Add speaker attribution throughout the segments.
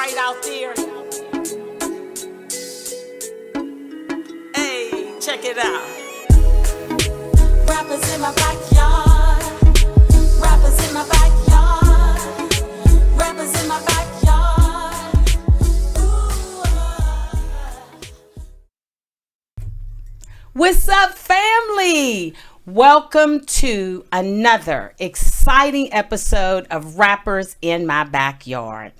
Speaker 1: right out there. Hey, check it out.
Speaker 2: Rappers in my backyard. Rappers in my backyard. Rappers in my backyard. Ooh.
Speaker 1: What's up, family? Welcome to another exciting episode of Rappers in My Backyard.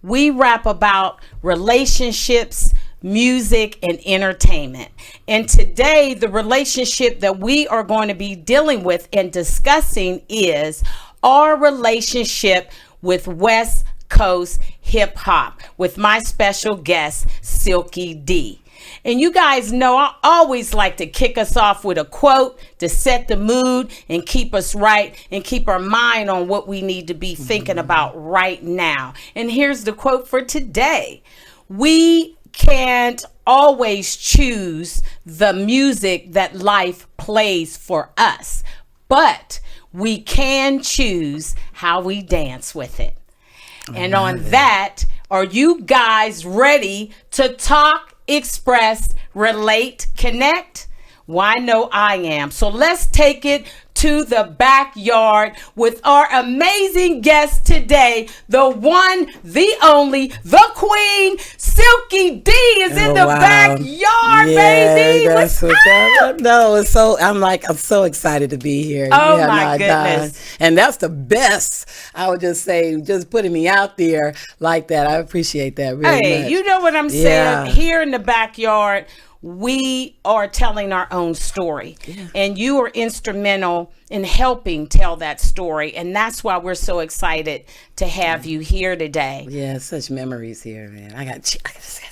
Speaker 1: We rap about relationships, music, and entertainment. And today, the relationship that we are going to be dealing with and discussing is our relationship with West Coast hip hop with my special guest, Silky D. And you guys know I always like to kick us off with a quote to set the mood and keep us right and keep our mind on what we need to be thinking about right now. And here's the quote for today. We can't always choose the music that life plays for us, but we can choose how we dance with it. And on that, are you guys ready to talk, express, relate, connect? Well, I know I am. So let's take it to the backyard with our amazing guest today, the one, the only, the queen, Silky D is in the backyard, baby.
Speaker 3: That's what's up. No, it's so I'm so excited to be here.
Speaker 1: Oh my goodness.
Speaker 3: And that's the best. I would just say, just putting me out there like that. I appreciate that really much.
Speaker 1: You know what I'm saying? Here in the backyard, we are telling our own story, and you are instrumental in helping tell that story, and that's why we're so excited to have you here today.
Speaker 3: Yeah, such memories here, man.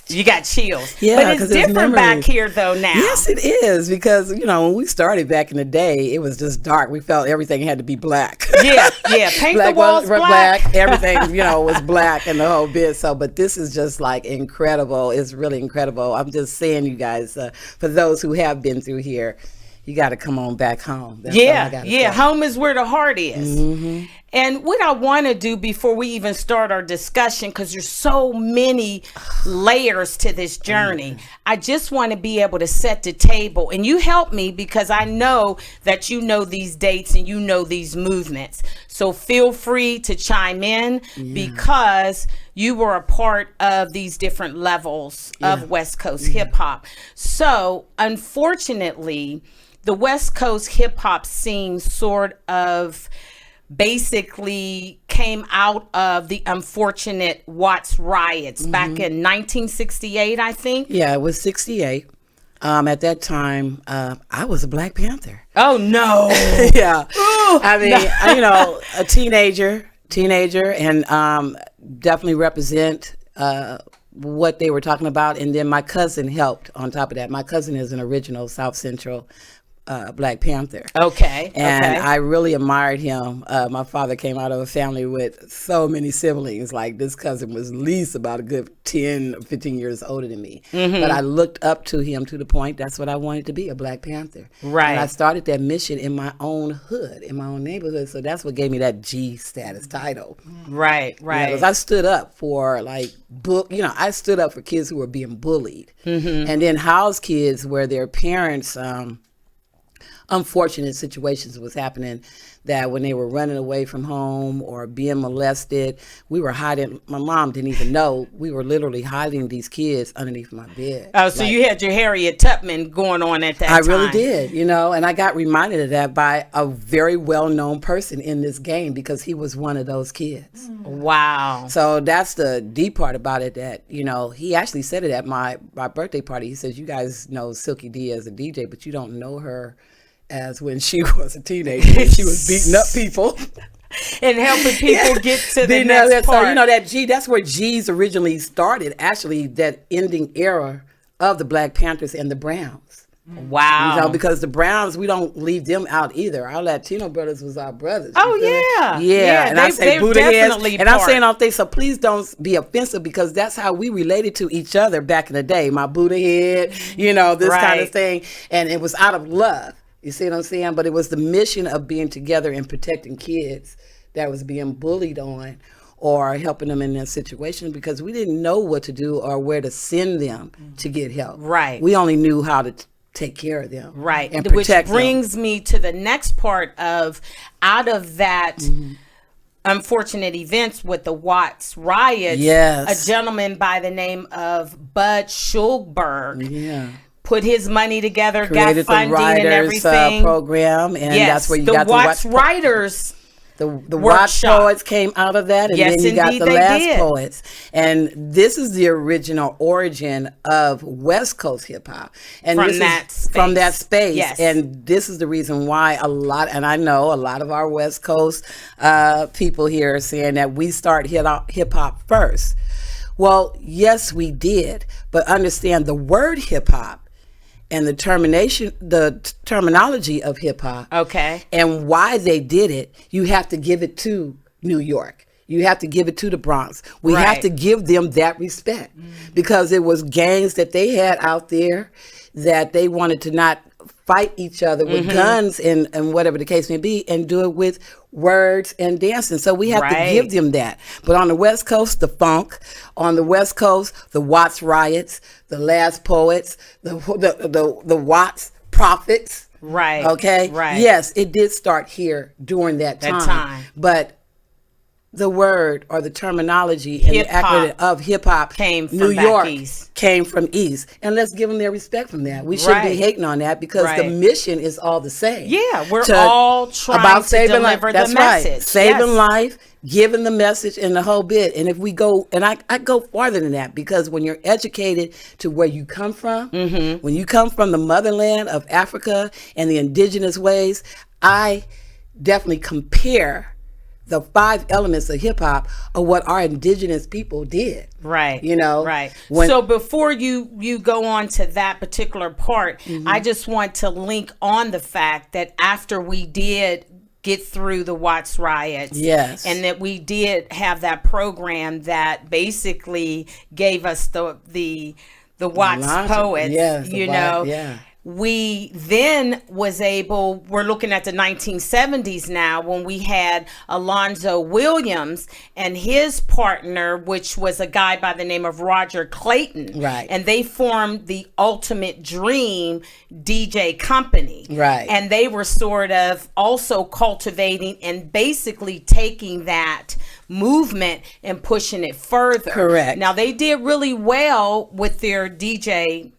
Speaker 1: You got chills.
Speaker 3: Yeah,
Speaker 1: but it's different back here though now.
Speaker 3: Yes, it is, because when we started back in the day, it was just dark. We felt everything had to be black.
Speaker 1: Yeah. Paint the walls black.
Speaker 3: Everything, was black and the whole bit. So, but this is just like incredible. It's really incredible. I'm just saying, you guys, for those who have been through here, you got to come on back home. That's all I gotta say.
Speaker 1: Home is where the heart is.
Speaker 3: Mm-hmm.
Speaker 1: And what I want to do before we even start our discussion, because there's so many layers to this journey, I just want to be able to set the table. And you help me because I know that you know these dates and you know these movements. So feel free to chime in because you were a part of these different levels of West Coast hip hop. So unfortunately, the West Coast hip hop scene sort of basically came out of the unfortunate Watts riots back in 1968, I think.
Speaker 3: Yeah, it was 68. At that time, I was a Black Panther.
Speaker 1: Oh, no.
Speaker 3: Yeah. Ooh, I mean, a teenager, and definitely represent what they were talking about. And then my cousin helped on top of that. My cousin is an original South Central Black Panther.
Speaker 1: Okay.
Speaker 3: And I really admired him. My father came out of a family with so many siblings. Like, this cousin was at least about a good 10 or 15 years older than me. But I looked up to him to the point that's what I wanted to be, a Black Panther.
Speaker 1: Right.
Speaker 3: And I started that mission in my own hood, in my own neighborhood. So that's what gave me that G status title.
Speaker 1: Right.
Speaker 3: Because I stood up for I stood up for kids who were being bullied. And then house kids where their parents unfortunate situations was happening, that when they were running away from home or being molested, we were hiding. My mom didn't even know. We were literally hiding these kids underneath my bed.
Speaker 1: Oh, so you had your Harriet Tubman going on at that time.
Speaker 3: I really did, and I got reminded of that by a very well-known person in this game, because he was one of those kids.
Speaker 1: Wow.
Speaker 3: So that's the deep part about it, that, he actually said it at my birthday party. He says, you guys know Silky D as a DJ, but you don't know her as when she was a teenager, when she was beating up people
Speaker 1: and helping people get to the next part.
Speaker 3: So, that G, that's where G's originally started, actually, that ending era of the Black Panthers and the Browns.
Speaker 1: Wow.
Speaker 3: Because the Browns, we don't leave them out either. Our Latino brothers was our brothers.
Speaker 1: Oh, yeah.
Speaker 3: Yeah. And I say Buddha heads. And I'm saying all things, so please don't be offensive, because that's how we related to each other back in the day. My Buddha head, this kind of thing. And it was out of love. You see what I'm saying? But it was the mission of being together and protecting kids that was being bullied on, or helping them in their situation because we didn't know what to do or where to send them to get help.
Speaker 1: Right.
Speaker 3: We only knew how to take care of them.
Speaker 1: Right.
Speaker 3: And
Speaker 1: Which
Speaker 3: protect them.
Speaker 1: brings me to the next part of out of that unfortunate events with the Watts riots.
Speaker 3: Yes.
Speaker 1: A gentleman by the name of Bud Schulberg put his money together,
Speaker 3: Created
Speaker 1: got funding
Speaker 3: the writers,
Speaker 1: and everything.
Speaker 3: Program, and
Speaker 1: Yes,
Speaker 3: that's where you
Speaker 1: the
Speaker 3: got
Speaker 1: Watts
Speaker 3: the
Speaker 1: writers.
Speaker 3: The Watts
Speaker 1: workshop.
Speaker 3: poets came out of that, and
Speaker 1: Yes,
Speaker 3: then you got
Speaker 1: indeed
Speaker 3: the
Speaker 1: they
Speaker 3: last
Speaker 1: did.
Speaker 3: poets. And this is the original origin of West Coast hip hop. And
Speaker 1: From
Speaker 3: this
Speaker 1: that
Speaker 3: is from that space.
Speaker 1: Yes.
Speaker 3: And this is the reason why and I know a lot of our West Coast people here are saying that we start hip hop first. Well, yes, we did, but understand the word hip hop and the terminology of hip hop,
Speaker 1: Okay.
Speaker 3: and why they did it. You have to give it to New York. You have to give it to the Bronx. We have
Speaker 1: Right.
Speaker 3: to give them that respect because it was gangs that they had out there that they wanted to not fight each other with guns and whatever the case may be, and do it with words and dancing. So we have to
Speaker 1: Right.
Speaker 3: give them that. But on the West Coast, the funk. On the West Coast, the Watts riots, the last poets, the Watts prophets.
Speaker 1: Right.
Speaker 3: Okay.
Speaker 1: Right.
Speaker 3: Yes, it did start here during that time. But the word or the terminology and the
Speaker 1: Hip-hop
Speaker 3: acronym of hip hop
Speaker 1: came from
Speaker 3: New
Speaker 1: back
Speaker 3: York
Speaker 1: east.
Speaker 3: came from East. And let's give them their respect from that. We shouldn't be
Speaker 1: Right.
Speaker 3: hating on that because the
Speaker 1: Right.
Speaker 3: mission is all the same.
Speaker 1: Yeah, we're all trying to deliver the
Speaker 3: That's
Speaker 1: message.
Speaker 3: right. Saving
Speaker 1: Yes.
Speaker 3: life, giving the message and the whole bit. And if we go, and I go farther than that because when you're educated to where you come from, when you come from the motherland of Africa and the indigenous ways, I definitely compare the 5 elements of hip hop of what our indigenous people did.
Speaker 1: Right.
Speaker 3: You know,
Speaker 1: Right.
Speaker 3: when-
Speaker 1: So before you go on to that particular part, I just want to link on the fact that after we did get through the Watts riots,
Speaker 3: Yes.
Speaker 1: and that we did have that program that basically gave us the Watts
Speaker 3: Logic.
Speaker 1: poets,
Speaker 3: Yes, the
Speaker 1: you
Speaker 3: Watt-
Speaker 1: know.
Speaker 3: yeah.
Speaker 1: We then we're looking at the 1970s now when we had Alonzo Williams and his partner, which was a guy by the name of Roger Clayton.
Speaker 3: Right.
Speaker 1: And they formed the Ultimate Dream DJ company.
Speaker 3: Right.
Speaker 1: And they were sort of also cultivating and basically taking that movement and pushing it further.
Speaker 3: Correct.
Speaker 1: Now they did really well with their DJ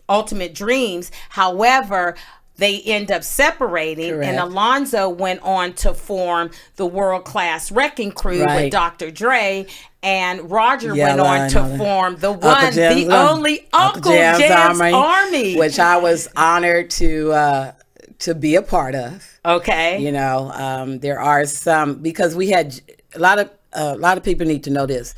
Speaker 1: Ultimate Dreams. However, they end up separating,
Speaker 3: Correct.
Speaker 1: and Alonzo went on to form the World Class Wrecking Crew
Speaker 3: Right.
Speaker 1: with Dr. Dre, and Roger
Speaker 3: Yeah,
Speaker 1: went on
Speaker 3: I
Speaker 1: to
Speaker 3: know that.
Speaker 1: form the
Speaker 3: Uncle
Speaker 1: one,
Speaker 3: Jam's
Speaker 1: the only Uncle Jam's Army.
Speaker 3: which I was honored to be a part of.
Speaker 1: Okay.
Speaker 3: You know, there are some because we had a lot of people need to know this.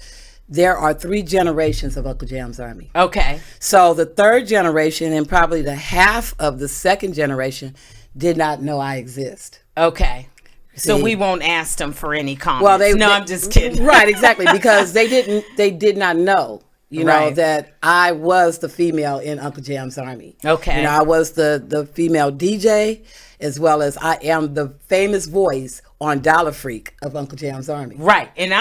Speaker 3: There are 3 generations of Uncle Jam's Army.
Speaker 1: Okay.
Speaker 3: So the 3rd generation and probably the half of the 2nd generation did not know I exist.
Speaker 1: Okay. So
Speaker 3: See?
Speaker 1: we won't ask them for any comments.
Speaker 3: Well,
Speaker 1: I'm just kidding.
Speaker 3: Right, exactly, because they did not know, you know,
Speaker 1: Right.
Speaker 3: that I was the female in Uncle Jam's Army.
Speaker 1: Okay.
Speaker 3: You know, I was the female DJ as well as I am the famous voice on Dollar Freak of Uncle Jam's Army.
Speaker 1: Right. And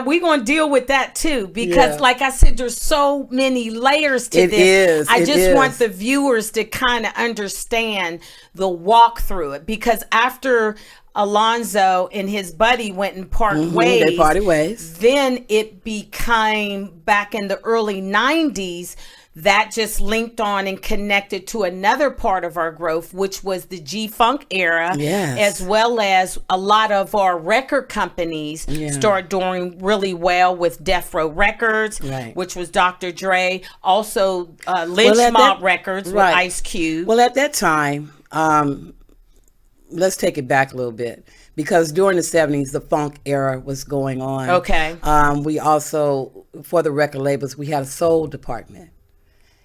Speaker 1: we're going to deal with that too, because
Speaker 3: Yeah.
Speaker 1: like I said, there's so many layers to
Speaker 3: It
Speaker 1: this.
Speaker 3: is,
Speaker 1: I
Speaker 3: it
Speaker 1: just
Speaker 3: is.
Speaker 1: want the viewers to kind of understand the walk through it, because after Alonzo and his buddy went and parted ways.
Speaker 3: They parted ways.
Speaker 1: Then it became back in the early 90s that just linked on and connected to another part of our growth, which was the G-Funk era,
Speaker 3: Yes.
Speaker 1: as well as a lot of our record companies
Speaker 3: Yeah.
Speaker 1: started doing really well with Death Row Records,
Speaker 3: Right.
Speaker 1: which was Dr. Dre, also Lynch
Speaker 3: at
Speaker 1: Mob
Speaker 3: that-
Speaker 1: Records
Speaker 3: right.
Speaker 1: with Ice Cube.
Speaker 3: Well, at that time, let's take it back a little bit because during the 70s, the funk era was going on.
Speaker 1: Okay.
Speaker 3: We also, for the record labels, we had a soul department.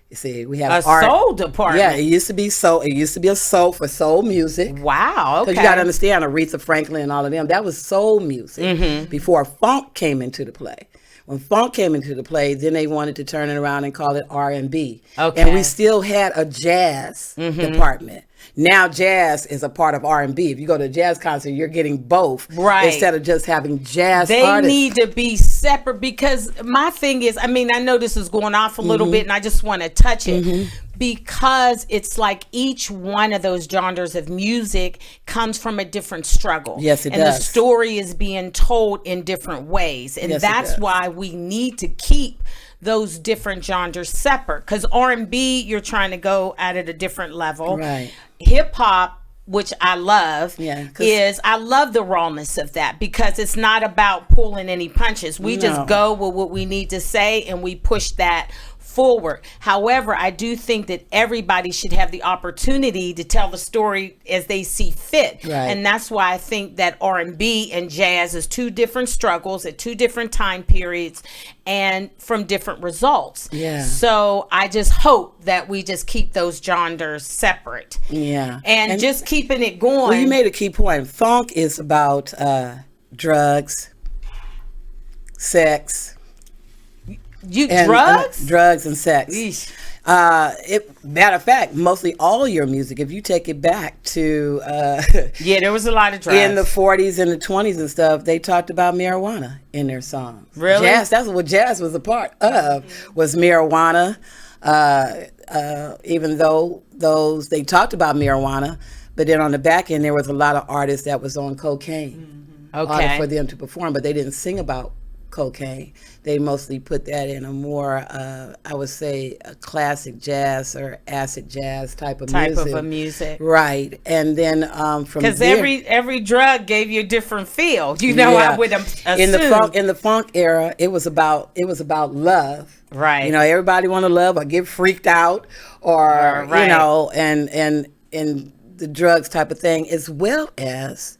Speaker 3: You see, we had
Speaker 1: A soul department?
Speaker 3: Yeah, it used to be soul. It used to be a soul for soul music.
Speaker 1: Wow, okay.
Speaker 3: Because you got to understand, Aretha Franklin and all of them, that was soul music
Speaker 1: Mm-hmm.
Speaker 3: before funk came into the play. When funk came into the play, then they wanted to turn it around and call it R&B.
Speaker 1: Okay.
Speaker 3: And we still had a jazz department. Now jazz is a part of R&B. If you go to a jazz concert, you're getting both,
Speaker 1: Right.
Speaker 3: instead of just having jazz
Speaker 1: They
Speaker 3: artists.
Speaker 1: need to be separate, because my thing is, I mean, I know this is going off a little bit and I just want to touch it, because it's like each one of those genres of music comes from a different struggle.
Speaker 3: Yes, it
Speaker 1: and
Speaker 3: does.
Speaker 1: the story is being told in different ways. And
Speaker 3: Yes, it
Speaker 1: that's
Speaker 3: does.
Speaker 1: why we need to keep those different genres separate, because R&B, you're trying to go at it a different level.
Speaker 3: Right.
Speaker 1: Hip hop, which I love,
Speaker 3: Yeah, 'cause-
Speaker 1: is I love the rawness of that, because it's not about pulling any punches. We
Speaker 3: No.
Speaker 1: just go with what we need to say and we push that forward. However, I do think that everybody should have the opportunity to tell the story as they see fit.
Speaker 3: Right.
Speaker 1: And that's why I think that R&B and jazz is two different struggles at two different time periods and from different results.
Speaker 3: Yeah.
Speaker 1: So I just hope that we just keep those genres separate.
Speaker 3: Yeah.
Speaker 1: And just keeping it going.
Speaker 3: Well, you made a key point. Funk is about drugs, sex, and drugs and sex.
Speaker 1: Yeesh.
Speaker 3: Matter of fact, mostly all your music, if you take it back to
Speaker 1: Yeah, there was a lot of drugs.
Speaker 3: in the 40s and the 20s and stuff, they talked about marijuana in their songs.
Speaker 1: Really?
Speaker 3: Jazz, that's what jazz was a part of, was marijuana. Even though they talked about marijuana, but then on the back end, there was a lot of artists that was on cocaine.
Speaker 1: Okay.
Speaker 3: For them to perform, but they didn't sing about cocaine. They mostly put that in a more, I would say, a classic jazz or acid jazz type of
Speaker 1: music.
Speaker 3: Right. And then from
Speaker 1: Because
Speaker 3: there,
Speaker 1: every drug gave you a different feel. You know, I would assume.
Speaker 3: in the funk era, it was about love.
Speaker 1: Right.
Speaker 3: You know, everybody want to love or get freaked out, or
Speaker 1: Right.
Speaker 3: you know, and the drugs type of thing, as well as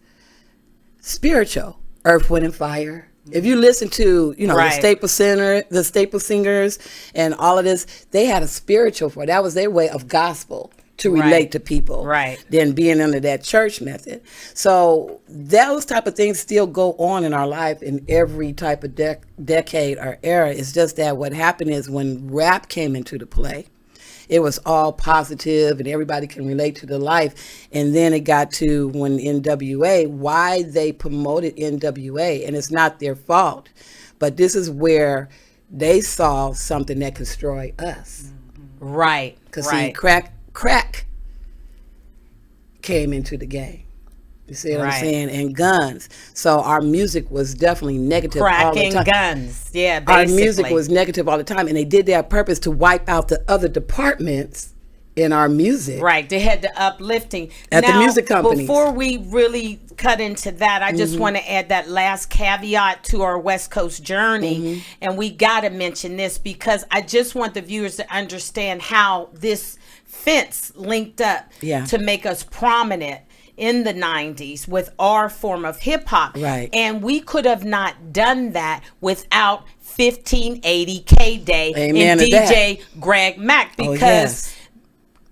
Speaker 3: spiritual, Earth, Wind and Fire. If you listen to, you know,
Speaker 1: Right.
Speaker 3: the Staple Singers and all of this, they had a spiritual for it. That was their way of gospel to relate
Speaker 1: Right.
Speaker 3: to people.
Speaker 1: Right.
Speaker 3: Than being under that church method. So those type of things still go on in our life in every type of decade or era. It's just that what happened is when rap came into the play, it was all positive and everybody can relate to the life. And then it got to when NWA, why they promoted NWA, and it's not their fault, but this is where they saw something that could destroy us.
Speaker 1: Right.
Speaker 3: Because
Speaker 1: right.
Speaker 3: see, crack came into the game. You see what
Speaker 1: Right.
Speaker 3: I'm saying? And guns. So our music was definitely negative all the
Speaker 1: Cracking
Speaker 3: time.
Speaker 1: guns. Yeah,
Speaker 3: Our
Speaker 1: basically.
Speaker 3: music was negative all the time, and they did that on purpose to wipe out the other departments in our music.
Speaker 1: Right, they had the uplifting
Speaker 3: At the music companies.
Speaker 1: Before we really cut into that, I just want to add that last caveat to our West Coast journey, and we got to mention this because I just want the viewers to understand how this fence linked up
Speaker 3: Yeah.
Speaker 1: to make us prominent in the 90s with our form of hip hop.
Speaker 3: Right.
Speaker 1: And we could have not done that without 1580 K Day
Speaker 3: Amen
Speaker 1: and
Speaker 3: to that.
Speaker 1: DJ Greg Mack,
Speaker 3: Oh,
Speaker 1: because
Speaker 3: yes.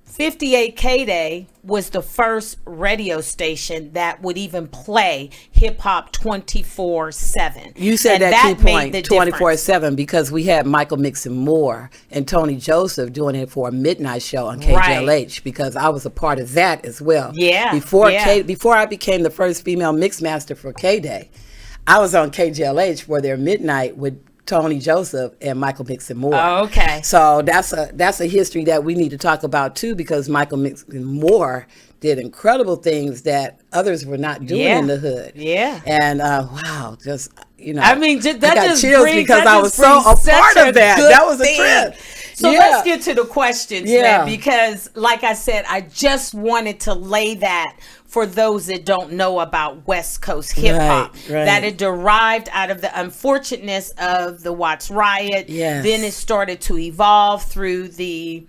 Speaker 1: 58 K Day was the first radio station that would even play hip hop 24/7.
Speaker 3: You said
Speaker 1: And
Speaker 3: that key
Speaker 1: made
Speaker 3: point,
Speaker 1: the difference.
Speaker 3: 24/7, because we had Michael Mixon Moore and Tony Joseph doing it for a midnight show on KJLH, because I was a part of that as well.
Speaker 1: Yeah,
Speaker 3: Before
Speaker 1: yeah.
Speaker 3: before I became the first female mix master for K-Day, I was on KJLH for their midnight with Tony Joseph and Michael Mixon Moore.
Speaker 1: Oh, okay.
Speaker 3: So that's a history that we need to talk about too, because Michael Mixon Moore did incredible things that others were not doing
Speaker 1: Yeah.
Speaker 3: in the hood.
Speaker 1: Yeah.
Speaker 3: And wow, just
Speaker 1: I mean, that
Speaker 3: I got
Speaker 1: just
Speaker 3: chills
Speaker 1: brings,
Speaker 3: because
Speaker 1: that
Speaker 3: I
Speaker 1: just
Speaker 3: was so a
Speaker 1: brings
Speaker 3: part
Speaker 1: such
Speaker 3: of that.
Speaker 1: good
Speaker 3: That was a
Speaker 1: thing.
Speaker 3: trip.
Speaker 1: So
Speaker 3: Yeah.
Speaker 1: let's get to the questions,
Speaker 3: Yeah.
Speaker 1: man, because like I said, I just wanted to lay that for those that don't know about West Coast hip hop,
Speaker 3: right.
Speaker 1: that it derived out of the unfortunateness of the Watts riot.
Speaker 3: Yes.
Speaker 1: Then it started to evolve through the,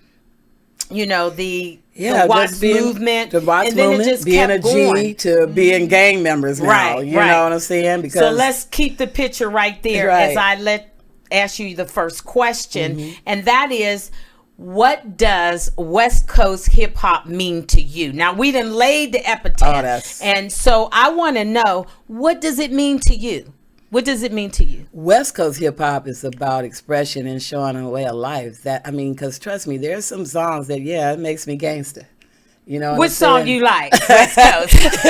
Speaker 1: the
Speaker 3: Yeah,
Speaker 1: Watts
Speaker 3: just being,
Speaker 1: movement.
Speaker 3: the Watts
Speaker 1: and then
Speaker 3: movement,
Speaker 1: it just
Speaker 3: being
Speaker 1: kept
Speaker 3: a G
Speaker 1: going.
Speaker 3: to being gang members now.
Speaker 1: Right,
Speaker 3: You
Speaker 1: right.
Speaker 3: know what I'm saying? Because
Speaker 1: So let's keep the picture right there
Speaker 3: Right.
Speaker 1: as I ask you the first question,
Speaker 3: Mm-hmm.
Speaker 1: and that is, what does West Coast hip hop mean to you? Now we done laid the epitaph, and so I want to know, what does it mean to you? What does it mean to you?
Speaker 3: West Coast hip hop is about expression and showing a way of life. Because trust me, there's some songs that it makes me gangster. You know what
Speaker 1: Which
Speaker 3: I'm
Speaker 1: song
Speaker 3: saying?
Speaker 1: you like? West Coast.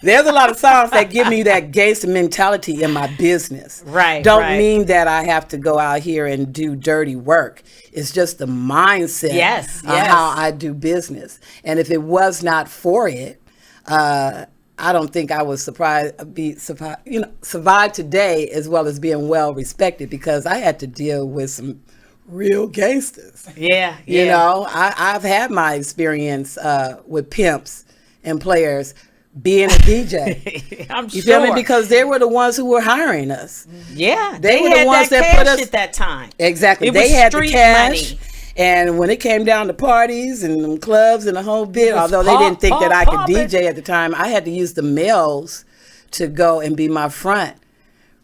Speaker 3: There's a lot of songs that give me that gangster mentality in my business.
Speaker 1: Right,
Speaker 3: Don't
Speaker 1: right.
Speaker 3: mean that I have to go out here and do dirty work. It's just the mindset
Speaker 1: Yes,
Speaker 3: of
Speaker 1: yes.
Speaker 3: how I do business. And if it was not for it, I don't think I would survive today as well as being well respected, because I had to deal with some real gangsters.
Speaker 1: Yeah,
Speaker 3: You
Speaker 1: yeah.
Speaker 3: know, I've had my experience with pimps and players being a DJ.
Speaker 1: I'm
Speaker 3: You
Speaker 1: sure.
Speaker 3: feel me? Because they were the ones who were hiring us.
Speaker 1: Yeah,
Speaker 3: They were the
Speaker 1: had
Speaker 3: ones
Speaker 1: that
Speaker 3: that put
Speaker 1: cash
Speaker 3: us-
Speaker 1: at that time.
Speaker 3: Exactly.
Speaker 1: It
Speaker 3: They
Speaker 1: was
Speaker 3: had the
Speaker 1: street
Speaker 3: cash.
Speaker 1: money.
Speaker 3: And when it came down to parties and them clubs and the whole bit,
Speaker 1: was
Speaker 3: although they
Speaker 1: pop,
Speaker 3: didn't think
Speaker 1: pop,
Speaker 3: that I could
Speaker 1: poppin'.
Speaker 3: DJ at the time, I had to use the males to go and be my front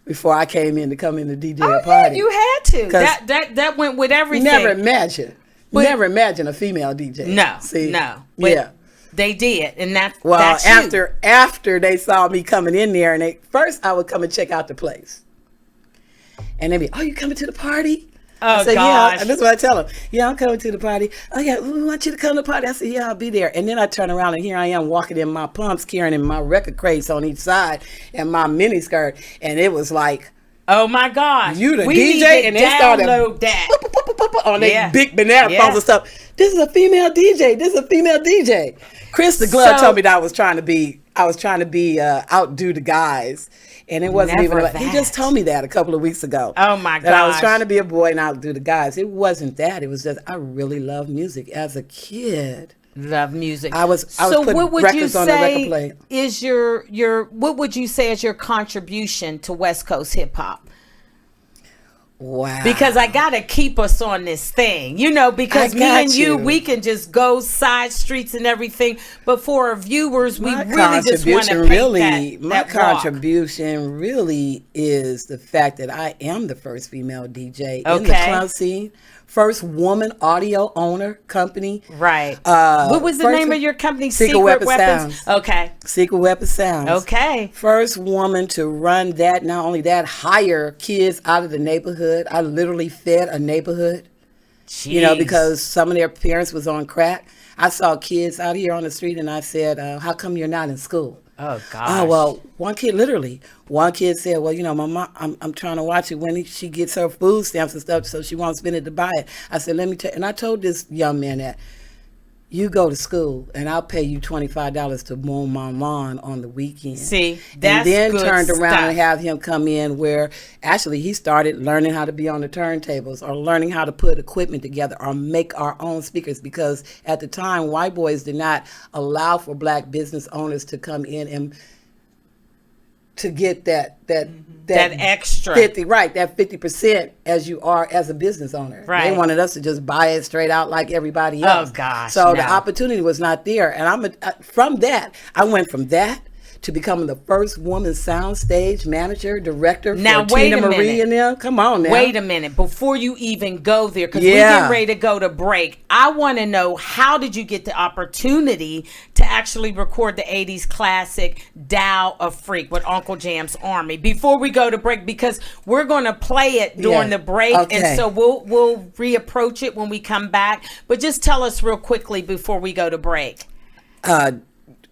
Speaker 3: before I came in to come in to DJ
Speaker 1: Oh
Speaker 3: a
Speaker 1: yeah,
Speaker 3: party.
Speaker 1: you had to.
Speaker 3: 'Cause
Speaker 1: That went with everything.
Speaker 3: Never imagine a female DJ.
Speaker 1: No,
Speaker 3: See?
Speaker 1: no. But
Speaker 3: Yeah.
Speaker 1: they did, and that's
Speaker 3: Well,
Speaker 1: that's you.
Speaker 3: after they saw me coming in there, and first I would come and check out the place, and they'd be, "Oh, you coming to the party?"
Speaker 1: Oh,
Speaker 3: I said,
Speaker 1: gosh.
Speaker 3: "Yeah." And this is what I tell them: "Yeah, I'm coming to the party." "Oh yeah, we want you to come to the party." I said, "Yeah, I'll be there." And then I turn around and here I am walking in my pumps, carrying my record crates on each side and my mini skirt, and it was like,
Speaker 1: Oh my gosh,
Speaker 3: "You the
Speaker 1: we
Speaker 3: DJ?"
Speaker 1: need to
Speaker 3: And they started
Speaker 1: download that.
Speaker 3: on
Speaker 1: Yeah.
Speaker 3: their big banana
Speaker 1: Yeah.
Speaker 3: phones and stuff. This is a female DJ. This is a female DJ. Chris the Glove
Speaker 1: So-
Speaker 3: told me that I was trying to be outdo the guys, and it wasn't
Speaker 1: Never
Speaker 3: even. He
Speaker 1: that.
Speaker 3: just told me that a couple of weeks ago.
Speaker 1: Oh, my
Speaker 3: That I was
Speaker 1: gosh.
Speaker 3: trying to be a boy and outdo the guys. It wasn't that. It was just I really loved music as a kid.
Speaker 1: Love music.
Speaker 3: I was
Speaker 1: so
Speaker 3: putting
Speaker 1: what would you
Speaker 3: records on the record
Speaker 1: say
Speaker 3: player.
Speaker 1: is your what would you say is your contribution to West Coast hip hop?
Speaker 3: Wow.
Speaker 1: Because I gotta keep us on this thing, because
Speaker 3: I
Speaker 1: me
Speaker 3: got
Speaker 1: and you,
Speaker 3: you.
Speaker 1: we can just go side streets and everything, but for our viewers, we
Speaker 3: my
Speaker 1: really just want to
Speaker 3: contribution
Speaker 1: paint
Speaker 3: really,
Speaker 1: that
Speaker 3: my
Speaker 1: that walk.
Speaker 3: contribution really is the fact that I am the first female DJ in the
Speaker 1: Okay.
Speaker 3: club scene, first woman audio owner company.
Speaker 1: Right. What was the
Speaker 3: first
Speaker 1: name
Speaker 3: one-
Speaker 1: of your company?
Speaker 3: Secret Weapon Sounds.
Speaker 1: Okay.
Speaker 3: Secret Weapon Sounds.
Speaker 1: Okay.
Speaker 3: First woman to run that. Not only that, hire kids out of the neighborhood. I literally fed a neighborhood.
Speaker 1: Jeez.
Speaker 3: Because some of their parents was on crack. I saw kids out here on the street, and I said, "How come you're not in school?"
Speaker 1: Oh gosh.
Speaker 3: Oh well, one kid said, "Well, my mom, I'm trying to watch it when she gets her food stamps and stuff, so she won't spend it to buy it." I said, "Let me tell," and I told this young man that you go to school and I'll pay you $25 to mow my lawn on the weekend.
Speaker 1: See, that's
Speaker 3: and then
Speaker 1: good
Speaker 3: turned around
Speaker 1: stuff.
Speaker 3: and have him come in where actually he started learning how to be on the turntables or learning how to put equipment together or make our own speakers, because at the time white boys did not allow for black business owners to come in and to get that
Speaker 1: extra.
Speaker 3: 50% as you are as a business owner.
Speaker 1: Right.
Speaker 3: They wanted us to just buy it straight out like everybody else.
Speaker 1: Oh, gosh,
Speaker 3: So the
Speaker 1: no.
Speaker 3: opportunity was not there, and from that I went from that to becoming the first woman soundstage manager director
Speaker 1: Now,
Speaker 3: for
Speaker 1: wait
Speaker 3: Tina
Speaker 1: a
Speaker 3: Marie
Speaker 1: minute.
Speaker 3: and them. Come on now.
Speaker 1: Wait a minute before you even go there, because we
Speaker 3: Yeah.
Speaker 1: get ready to go to break. I want to know, how did you get the opportunity to actually record the 80s classic Dow of Freak with Uncle Jam's Army before we go to break? Because we're going to play it during
Speaker 3: Yeah.
Speaker 1: the break,
Speaker 3: Okay.
Speaker 1: and so we'll reapproach it when we come back. But just tell us real quickly before we go to break.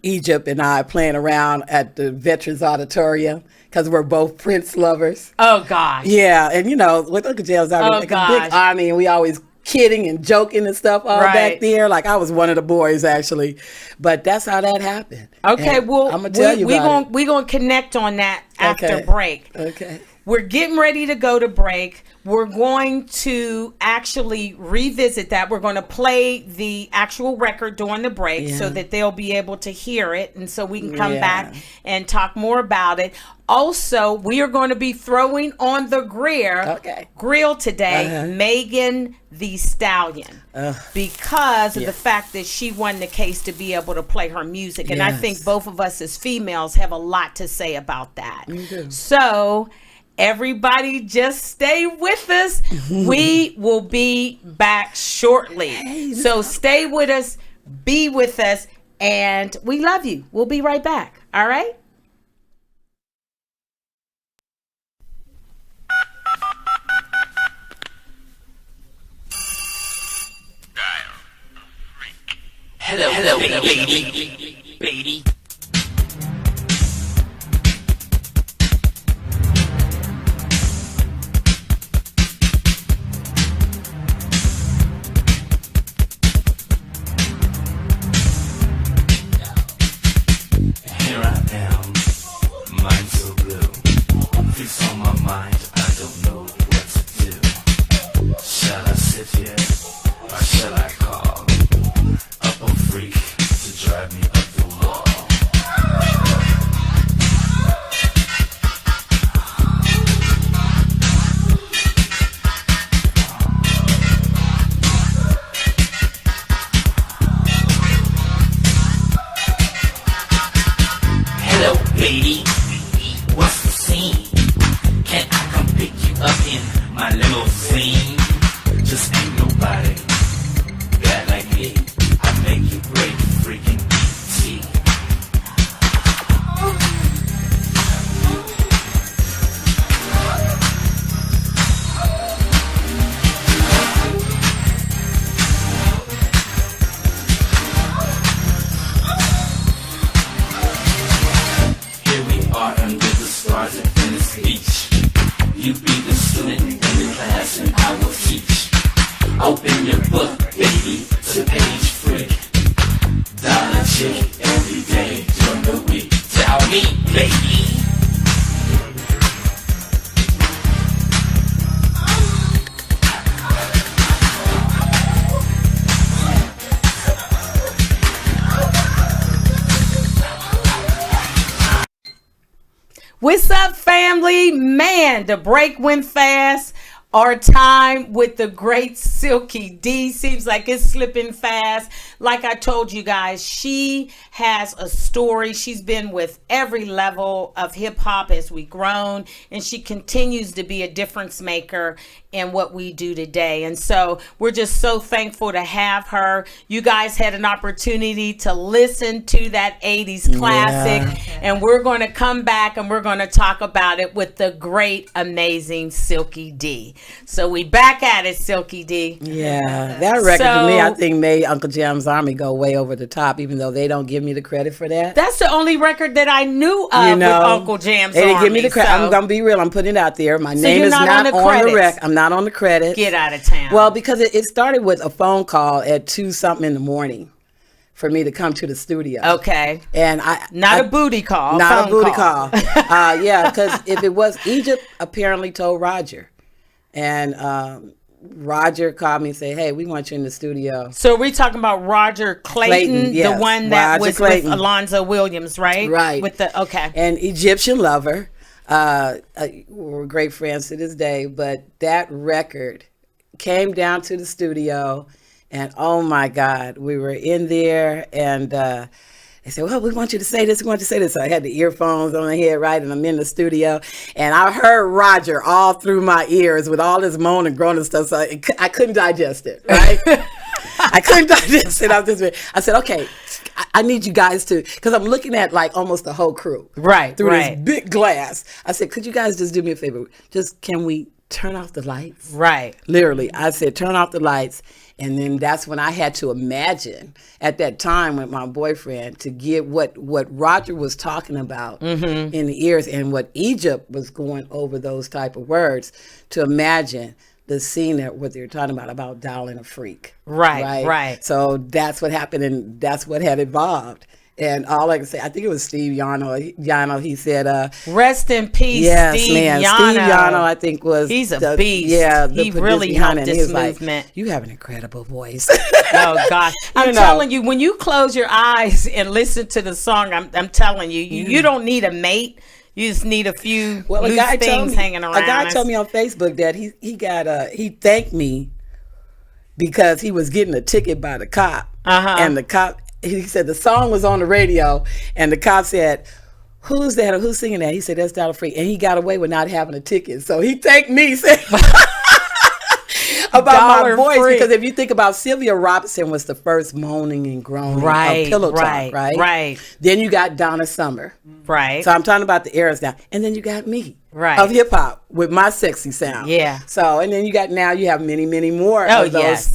Speaker 3: Egypt and I playing around at the Veterans Auditorium because we're both Prince lovers.
Speaker 1: Oh gosh.
Speaker 3: Yeah, and with Uncle Jim's Army,
Speaker 1: Oh,
Speaker 3: like a
Speaker 1: gosh.
Speaker 3: big army, and we always kidding and joking and stuff all
Speaker 1: Right.
Speaker 3: back there. Like I was one of the boys actually, but that's how that happened.
Speaker 1: Okay,
Speaker 3: And
Speaker 1: well,
Speaker 3: I'm gonna tell you about it.
Speaker 1: we're gonna connect on that after
Speaker 3: Okay.
Speaker 1: break.
Speaker 3: Okay.
Speaker 1: We're getting ready to go to break. We're going to actually revisit that. We're going to play the actual record during the break so
Speaker 3: Yeah.
Speaker 1: that they'll be able to hear it, and so we can come
Speaker 3: Yeah.
Speaker 1: back and talk more about it. Also, we are going to be throwing on the grill today, Megan the Stallion, because of the fact that she won the case to be able to play her music. And I
Speaker 3: Yes.
Speaker 1: think both of us as females have a lot to say about that. So everybody just stay with us. We will be back shortly. So stay with us, be with us, and we love you. We'll be right back. All right?
Speaker 4: Hello, baby. Here I am, mind so blue. Fix on my mind, I don't know what to do. Shall I sit here, or shall I call up a freak to drive me up the wall? Hello, baby. What's the scene? Can I come pick you up in my limousine? Just ain't nobody bad like me. I make you great freaking tea. Here we are under the stars at Venice Beach. You be the student in the class and I will teach. Open your book, baby, to page freak. Dollar chick every day during the week. Tell me, baby.
Speaker 1: What's up, family? Man, the break went fast. Our time with the great Silky D seems like it's slipping fast. Like I told you guys, she has a story. She's been with every level of hip hop as we've grown, and she continues to be a difference maker in what we do today. And so we're just so thankful to have her. You guys had an opportunity to listen to that 80s classic, and we're going to come back and we're going to talk about it with the great, amazing Silky D. So we back at it, Silky D.
Speaker 3: Yeah, that record to me, I think made Uncle Jam's Army go way over the top, even though they don't give me the credit for that.
Speaker 1: That's the only record that I knew of with Uncle Jam's
Speaker 3: They didn't
Speaker 1: Army,
Speaker 3: give me the credit.
Speaker 1: so-
Speaker 3: I'm going to be real. I'm putting it out there. My name
Speaker 1: you're
Speaker 3: is
Speaker 1: not
Speaker 3: not
Speaker 1: on the
Speaker 3: on the
Speaker 1: credits.
Speaker 3: record. I'm not on the credits.
Speaker 1: Get out of town.
Speaker 3: Well, because it started with a phone call at 2-something in the morning for me to come to the studio.
Speaker 1: Okay.
Speaker 3: And
Speaker 1: Not a booty call.
Speaker 3: Not a
Speaker 1: phone
Speaker 3: booty call. Yeah, because if it was, Egypt apparently told Roger. And Roger called me and said, hey, we want you in the studio.
Speaker 1: So we're talking about Roger Clayton,
Speaker 3: yes.
Speaker 1: the one that
Speaker 3: Roger
Speaker 1: was
Speaker 3: Clayton.
Speaker 1: with Alonzo Williams, right?
Speaker 3: Right.
Speaker 1: With the
Speaker 3: And Egyptian Lover. We're great friends to this day. But that record came down to the studio. And oh, my God, we were in there. And they said, well, we want you to say this. We want you to say this. So I had the earphones on my head, right? And I'm in the studio. And I heard Roger all through my ears with all this moan and groan and stuff. So I couldn't digest it, right? I couldn't digest it. I said, okay, I need you guys to, because I'm looking at like almost the whole crew.
Speaker 1: Right,
Speaker 3: Through
Speaker 1: right.
Speaker 3: this big glass. I said, could you guys just do me a favor? Just, can we turn off the lights?
Speaker 1: Right.
Speaker 3: Literally, I said, turn off the lights. And then that's when I had to imagine at that time with my boyfriend to get what Roger was talking about in the ears and what Egypt was going over those type of words, to imagine the scene that what they're talking about dialing a freak.
Speaker 1: Right.
Speaker 3: So that's what happened, and that's what had evolved. And all I can say, I think it was Steve Yano. He said,
Speaker 1: Rest in peace,
Speaker 3: yes,
Speaker 1: Steve
Speaker 3: man.
Speaker 1: Yano.
Speaker 3: Steve Yano, I think, was
Speaker 1: He's a beast.
Speaker 3: Yeah,
Speaker 1: he
Speaker 3: producer
Speaker 1: really
Speaker 3: behind
Speaker 1: helped
Speaker 3: it. And
Speaker 1: this
Speaker 3: he was
Speaker 1: movement.
Speaker 3: Like, you have an incredible voice.
Speaker 1: Oh gosh, I'm telling you, when you close your eyes and listen to the song, I'm telling you, you don't need a mate. You just need a few loose things hanging around.
Speaker 3: A guy told me on Facebook that he thanked me because he was getting a ticket by the cop, and the cop. He said the song was on the radio, and the cop said, who's that? Or who's singing that? He said, that's Dollar Free. And he got away with not having a ticket. So he thanked me about my voice.
Speaker 1: Free.
Speaker 3: Because if you think about Sylvia Robinson was the first moaning and groaning of Pillow Talk, right? Then you got Donna Summer.
Speaker 1: Right.
Speaker 3: So I'm talking about the eras now. And then you got me.
Speaker 1: Right.
Speaker 3: Of hip hop with my sexy sound.
Speaker 1: Yeah.
Speaker 3: So, and then you have many, many more of those.